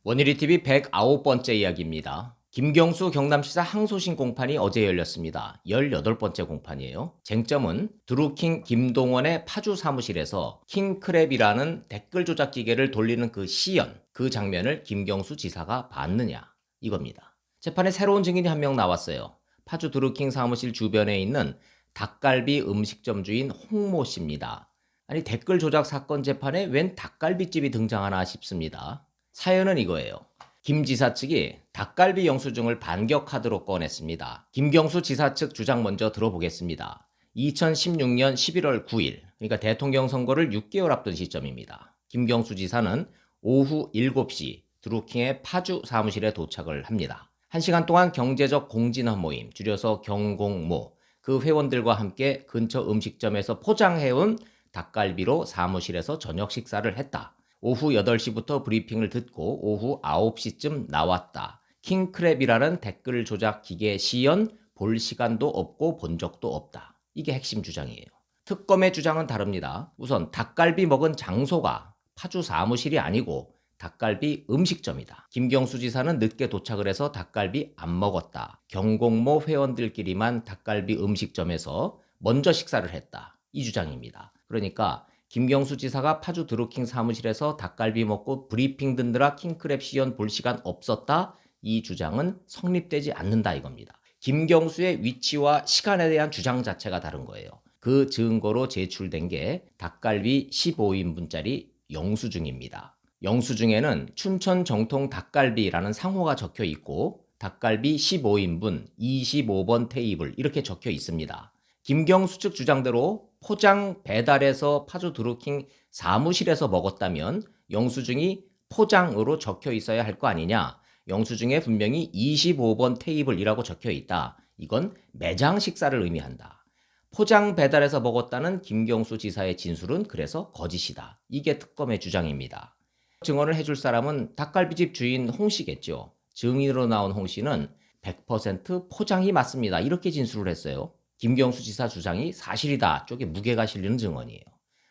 원일이 TV 109번째 이야기입니다. 김경수 경남시사 항소심 공판이 어제 열렸습니다. 18번째 공판이에요. 쟁점은 드루킹 김동원의 파주 사무실에서 킹크랩이라는 댓글 조작 기계를 돌리는 그 시연, 그 장면을 김경수 지사가 봤느냐 이겁니다. 재판에 새로운 증인이 한 명 나왔어요. 파주 드루킹 사무실 주변에 있는 닭갈비 음식점 주인 홍모 씨입니다. 아니 댓글 조작 사건 재판에 웬 닭갈비집이 등장하나 싶습니다. 사연은 이거예요. 김 지사 측이 닭갈비 영수증을 반격 카드로 꺼냈습니다. 김경수 지사 측 주장 먼저 들어보겠습니다. 2016년 11월 9일, 그러니까 대통령 선거를 6개월 앞둔 시점입니다. 김경수 지사는 오후 7시 드루킹의 파주 사무실에 도착을 합니다. 1시간 동안 경제적 공진화 모임, 줄여서 경공모, 그 회원들과 함께 근처 음식점에서 포장해온 닭갈비로 사무실에서 저녁 식사를 했다. 오후 8시부터 브리핑을 듣고 오후 9시쯤 나왔다. 킹크랩이라는 댓글 조작 기계 시연 볼 시간도 없고 본 적도 없다. 이게 핵심 주장이에요. 특검의 주장은 다릅니다. 우선 닭갈비 먹은 장소가 파주 사무실이 아니고 닭갈비 음식점이다. 김경수 지사는 늦게 도착을 해서 닭갈비 안 먹었다. 경공모 회원들끼리만 닭갈비 음식점에서 먼저 식사를 했다. 이 주장입니다. 그러니까 김경수 지사가 파주 드루킹 사무실에서 닭갈비 먹고 브리핑 듣느라 킹크랩 시연 볼 시간 없었다. 이 주장은 성립되지 않는다 이겁니다. 김경수의 위치와 시간에 대한 주장 자체가 다른 거예요. 그 증거로 제출된 게 닭갈비 15인분짜리 영수증입니다. 영수증에는 춘천 정통 닭갈비라는 상호가 적혀 있고 닭갈비 15인분 25번 테이블 이렇게 적혀 있습니다. 김경수 측 주장대로 포장 배달해서 파주 드루킹 사무실에서 먹었다면 영수증이 포장으로 적혀 있어야 할 거 아니냐. 영수증에 분명히 25번 테이블이라고 적혀 있다. 이건 매장 식사를 의미한다. 포장 배달해서 먹었다는 김경수 지사의 진술은 그래서 거짓이다. 이게 특검의 주장입니다. 증언을 해줄 사람은 닭갈비집 주인 홍 씨겠죠. 증인으로 나온 홍 씨는 100% 포장이 맞습니다. 이렇게 진술을 했어요. 김경수 지사 주장이 사실이다 쪽에 무게가 실리는 증언이에요.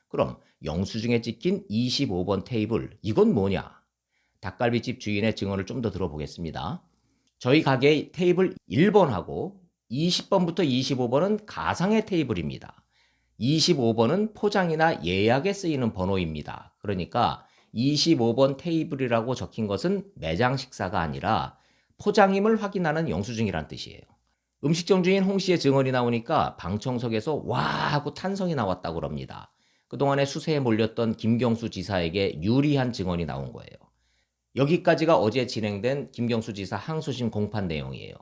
그럼 영수증에 찍힌 25번 테이블, 이건 뭐냐? 닭갈비집 주인의 증언을 좀 더 들어보겠습니다. 저희 가게의 테이블 1번하고 20번부터 25번은 가상의 테이블입니다. 25번은 포장이나 예약에 쓰이는 번호입니다. 그러니까 25번 테이블이라고 적힌 것은 매장 식사가 아니라 포장임을 확인하는 영수증이란 뜻이에요. 음식점 주인 홍 씨의 증언이 나오니까 방청석에서 와 하고 탄성이 나왔다고 합니다. 그동안에 수세에 몰렸던 김경수 지사에게 유리한 증언이 나온 거예요. 여기까지가 어제 진행된 김경수 지사 항소심 공판 내용이에요.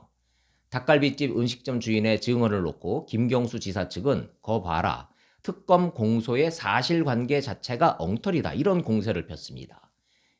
닭갈비집 음식점 주인의 증언을 놓고 김경수 지사 측은 거 봐라. 특검 공소의 사실관계 자체가 엉터리다. 이런 공세를 폈습니다.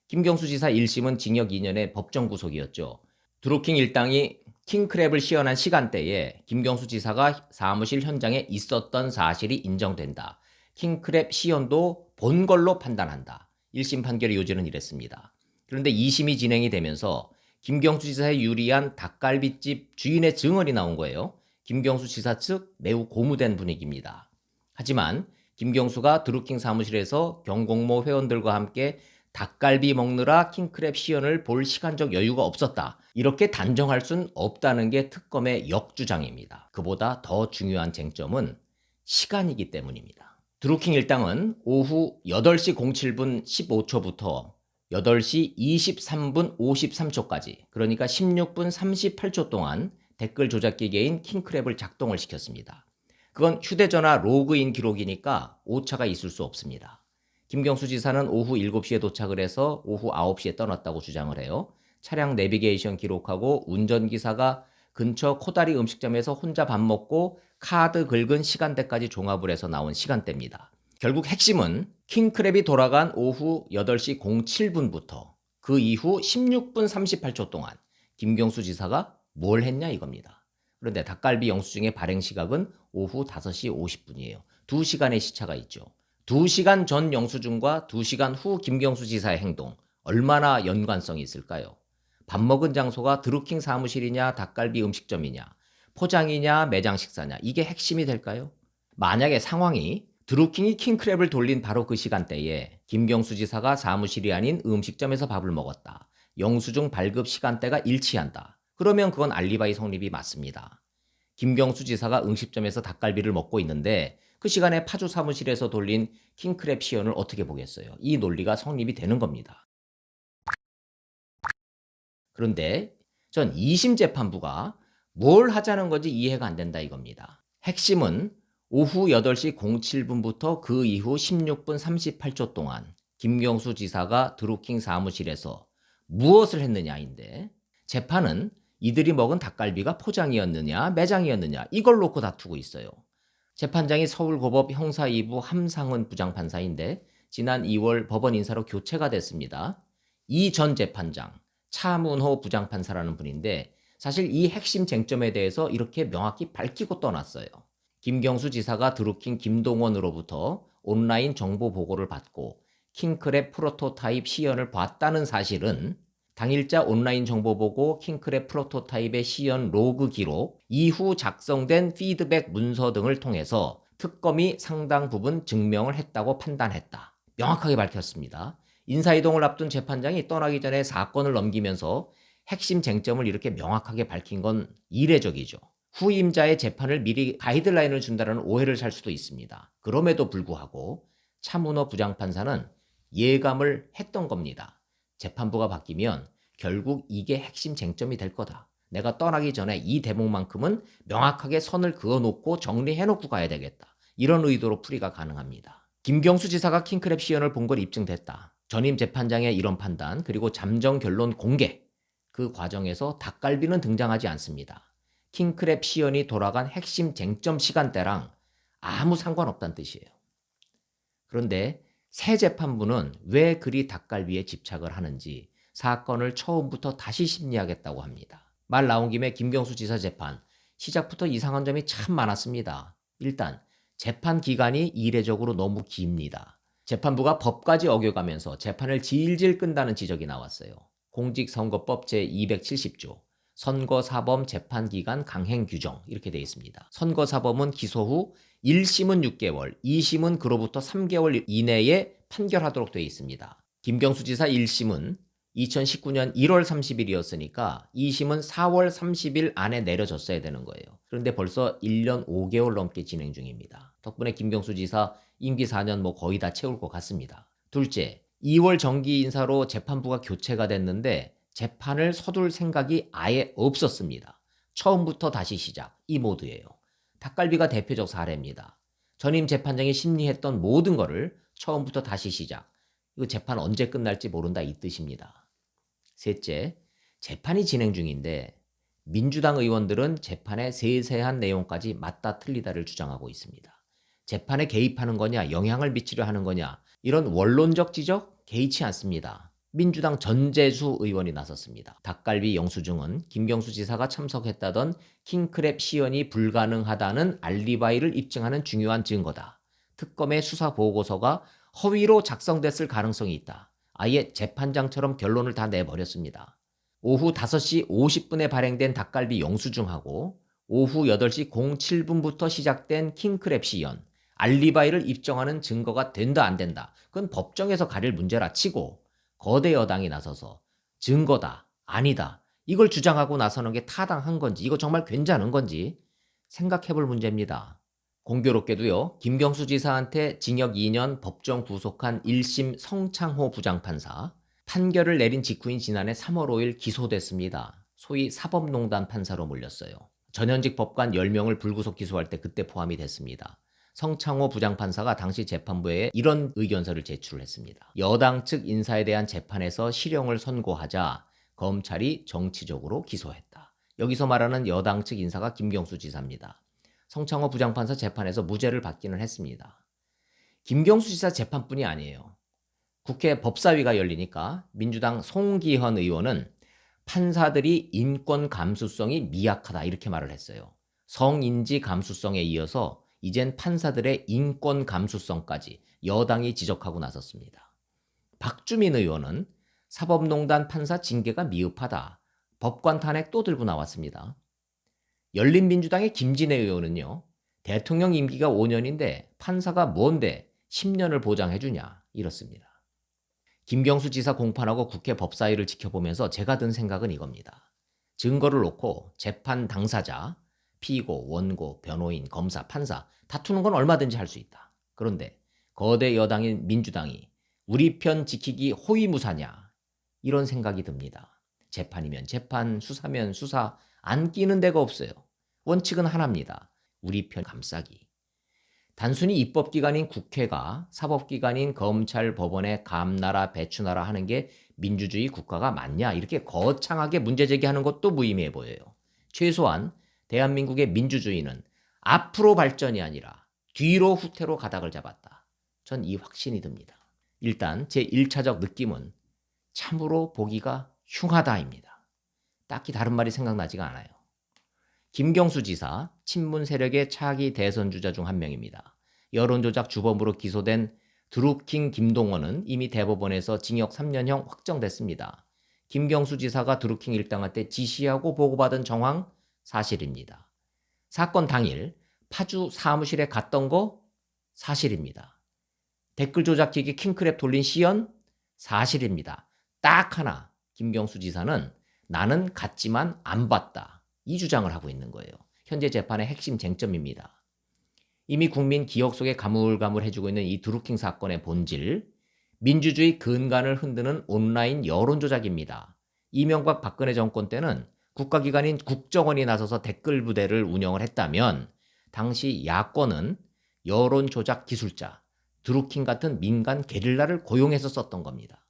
김경수 지사 1심은 징역 2년의 법정 구속이었죠. 드루킹 일당이 킹크랩을 시연한 시간대에 김경수 지사가 사무실 현장에 있었던 사실이 인정된다. 킹크랩 시연도 본 걸로 판단한다. 1심 판결의 요지는 이랬습니다. 그런데 2심이 진행이 되면서 김경수 지사에 유리한 닭갈비집 주인의 증언이 나온 거예요. 김경수 지사 측 매우 고무된 분위기입니다. 하지만 김경수가 드루킹 사무실에서 경공모 회원들과 함께 닭갈비 먹느라 킹크랩 시연을 볼 시간적 여유가 없었다. 이렇게 단정할 순 없다는 게 특검의 역주장입니다. 그보다 더 중요한 쟁점은 시간이기 때문입니다. 드루킹 일당은 오후 8시 07분 15초부터 8시 23분 53초까지, 그러니까 16분 38초 동안 댓글 조작 기계인 킹크랩을 작동을 시켰습니다. 그건 휴대전화 로그인 기록이니까 오차가 있을 수 없습니다. 김경수 지사는 오후 7시에 도착을 해서 오후 9시에 떠났다고 주장을 해요. 차량 내비게이션 기록하고 운전기사가 근처 코다리 음식점에서 혼자 밥 먹고 카드 긁은 시간대까지 종합을 해서 나온 시간대입니다. 결국 핵심은 킹크랩이 돌아간 오후 8시 07분부터 그 이후 16분 38초 동안 김경수 지사가 뭘 했냐 이겁니다. 그런데 닭갈비 영수증의 발행 시각은 오후 5시 50분이에요. 2시간의 시차가 있죠. 2시간 전 영수증과 2시간 후 김경수 지사의 행동, 얼마나 연관성이 있을까요? 밥 먹은 장소가 드루킹 사무실이냐 닭갈비 음식점이냐, 포장이냐 매장 식사냐, 이게 핵심이 될까요? 만약에 상황이 드루킹이 킹크랩을 돌린 바로 그 시간대에 김경수 지사가 사무실이 아닌 음식점에서 밥을 먹었다. 영수증 발급 시간대가 일치한다. 그러면 그건 알리바이 성립이 맞습니다. 김경수 지사가 응십점에서 닭갈비를 먹고 있는데 그 시간에 파주 사무실에서 돌린 킹크랩 시연을 어떻게 보겠어요? 이 논리가 성립이 되는 겁니다. 그런데 전 2심 재판부가 뭘 하자는 건지 이해가 안 된다 이겁니다. 핵심은 오후 8시 07분부터 그 이후 16분 38초 동안 김경수 지사가 드루킹 사무실에서 무엇을 했느냐인데, 재판은 이들이 먹은 닭갈비가 포장이었느냐 매장이었느냐 이걸 놓고 다투고 있어요. 재판장이 서울고법 형사 2부 함상훈 부장판사인데 지난 2월 법원 인사로 교체가 됐습니다. 이 전 재판장 차문호 부장판사라는 분인데 사실 이 핵심 쟁점에 대해서 이렇게 명확히 밝히고 떠났어요. 김경수 지사가 드루킹 김동원으로부터 온라인 정보 보고를 받고 킹크랩 프로토타입 시연을 봤다는 사실은 당일자 온라인 정보 보고 킹크랩 프로토타입의 시연 로그 기록, 이후 작성된 피드백 문서 등을 통해서 특검이 상당 부분 증명을 했다고 판단했다. 명확하게 밝혔습니다. 인사이동을 앞둔 재판장이 떠나기 전에 사건을 넘기면서 핵심 쟁점을 이렇게 명확하게 밝힌 건 이례적이죠. 후임자의 재판을 미리 가이드라인을 준다는 오해를 살 수도 있습니다. 그럼에도 불구하고 차문호 부장판사는 예감을 했던 겁니다. 재판부가 바뀌면 결국 이게 핵심 쟁점이 될 거다. 내가 떠나기 전에 이 대목만큼은 명확하게 선을 그어놓고 정리해놓고 가야 되겠다. 이런 의도로 풀이가 가능합니다. 김경수 지사가 킹크랩 시연을 본 걸 입증됐다. 전임 재판장의 이런 판단, 그리고 잠정 결론 공개, 그 과정에서 닭갈비는 등장하지 않습니다. 킹크랩 시연이 돌아간 핵심 쟁점 시간대랑 아무 상관없다는 뜻이에요. 그런데 새 재판부는 왜 그리 닭갈비에 집착을 하는지 사건을 처음부터 다시 심리하겠다고 합니다. 말 나온 김에 김경수 지사 재판, 시작부터 이상한 점이 참 많았습니다. 일단 재판 기간이 이례적으로 너무 깁니다. 재판부가 법까지 어겨가면서 재판을 질질 끈다는 지적이 나왔어요. 공직선거법 제270조 선거사범 재판기간 강행 규정 이렇게 되어 있습니다. 선거사범은 기소 후 1심은 6개월, 2심은 그로부터 3개월 이내에 판결하도록 되어 있습니다. 김경수 지사 1심은 2019년 1월 30일이었으니까 2심은 4월 30일 안에 내려졌어야 되는 거예요. 그런데 벌써 1년 5개월 넘게 진행 중입니다. 덕분에 김경수 지사 임기 4년 거의 다 채울 것 같습니다. 둘째, 2월 정기 인사로 재판부가 교체가 됐는데 재판을 서둘 생각이 아예 없었습니다. 처음부터 다시 시작, 이 모드예요. 닭갈비가 대표적 사례입니다. 전임 재판장이 심리했던 모든 거를 처음부터 다시 시작. 이거 재판 언제 끝날지 모른다 이 뜻입니다. 셋째, 재판이 진행 중인데 민주당 의원들은 재판의 세세한 내용까지 맞다 틀리다를 주장하고 있습니다. 재판에 개입하는 거냐, 영향을 미치려 하는 거냐, 이런 원론적 지적 개의치 않습니다. 민주당 전재수 의원이 나섰습니다. 닭갈비 영수증은 김경수 지사가 참석했다던 킹크랩 시연이 불가능하다는 알리바이를 입증하는 중요한 증거다. 특검의 수사 보고서가 허위로 작성됐을 가능성이 있다. 아예 재판장처럼 결론을 다 내버렸습니다. 오후 5시 50분에 발행된 닭갈비 영수증하고 오후 8시 07분부터 시작된 킹크랩 시연, 알리바이를 입증하는 증거가 된다 안 된다. 그건 법정에서 가릴 문제라 치고 거대 여당이 나서서 증거다, 아니다, 이걸 주장하고 나서는 게 타당한 건지, 이거 정말 괜찮은 건지 생각해 볼 문제입니다. 공교롭게도요, 김경수 지사한테 징역 2년 법정 구속한 1심 성창호 부장판사, 판결을 내린 직후인 지난해 3월 5일 기소됐습니다. 소위 사법농단 판사로 몰렸어요. 전현직 법관 10명을 불구속 기소할 때 그때 포함이 됐습니다. 성창호 부장판사가 당시 재판부에 이런 의견서를 제출을 했습니다. 여당 측 인사에 대한 재판에서 실형을 선고하자 검찰이 정치적으로 기소했다. 여기서 말하는 여당 측 인사가 김경수 지사입니다. 성창호 부장판사 재판에서 무죄를 받기는 했습니다. 김경수 지사 재판뿐이 아니에요. 국회 법사위가 열리니까 민주당 송기현 의원은 판사들이 인권 감수성이 미약하다 이렇게 말을 했어요. 성인지 감수성에 이어서 이젠 판사들의 인권 감수성까지 여당이 지적하고 나섰습니다. 박주민 의원은 사법농단 판사 징계가 미흡하다. 법관 탄핵 또 들고 나왔습니다. 열린민주당의 김진애 의원은요, 대통령 임기가 5년인데 판사가 뭔데 10년을 보장해주냐 이렇습니다. 김경수 지사 공판하고 국회 법사위를 지켜보면서 제가 든 생각은 이겁니다. 증거를 놓고 재판 당사자, 피고, 원고, 변호인, 검사, 판사 다투는 건 얼마든지 할 수 있다. 그런데 거대 여당인 민주당이 우리 편 지키기 호위무사냐, 이런 생각이 듭니다. 재판이면 재판, 수사면 수사, 안 끼는 데가 없어요. 원칙은 하나입니다. 우리 편 감싸기. 단순히 입법기관인 국회가 사법기관인 검찰, 법원에 감나라, 배추나라 하는 게 민주주의 국가가 맞냐, 이렇게 거창하게 문제제기하는 것도 무의미해 보여요. 최소한 대한민국의 민주주의는 앞으로 발전이 아니라 뒤로 후퇴로 가닥을 잡았다. 전 이 확신이 듭니다. 일단 제 1차적 느낌은 참으로 보기가 흉하다입니다. 딱히 다른 말이 생각나지가 않아요. 김경수 지사, 친문 세력의 차기 대선 주자 중 한 명입니다. 여론조작 주범으로 기소된 드루킹 김동원은 이미 대법원에서 징역 3년형 확정됐습니다. 김경수 지사가 드루킹 일당한테 지시하고 보고받은 정황 사실입니다. 사건 당일 파주 사무실에 갔던 거 사실입니다. 댓글 조작기기 킹크랩 돌린 시연 사실입니다. 딱 하나, 김경수 지사는 나는 갔지만 안 봤다, 이 주장을 하고 있는 거예요. 현재 재판의 핵심 쟁점입니다. 이미 국민 기억 속에 가물가물해지고 있는 이 드루킹 사건의 본질, 민주주의 근간을 흔드는 온라인 여론조작입니다. 이명박 박근혜 정권 때는 국가기관인 국정원이 나서서 댓글 부대를 운영을 했다면 당시 야권은 여론조작 기술자, 드루킹 같은 민간 게릴라를 고용해서 썼던 겁니다.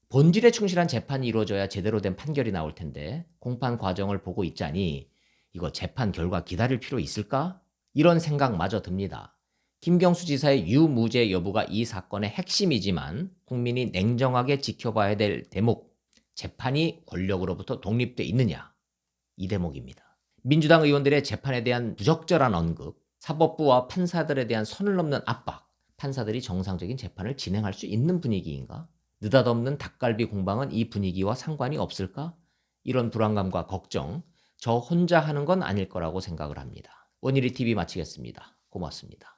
본질에 충실한 재판이 이루어져야 제대로 된 판결이 나올 텐데 공판 과정을 보고 있자니 이거 재판 결과 기다릴 필요 있을까? 이런 생각마저 듭니다. 김경수 지사의 유무죄 여부가 이 사건의 핵심이지만 국민이 냉정하게 지켜봐야 될 대목, 재판이 권력으로부터 독립돼 있느냐, 이 대목입니다. 민주당 의원들의 재판에 대한 부적절한 언급, 사법부와 판사들에 대한 선을 넘는 압박, 판사들이 정상적인 재판을 진행할 수 있는 분위기인가? 느닷없는 닭갈비 공방은 이 분위기와 상관이 없을까? 이런 불안감과 걱정, 저 혼자 하는 건 아닐 거라고 생각을 합니다. 원일이 TV 마치겠습니다. 고맙습니다.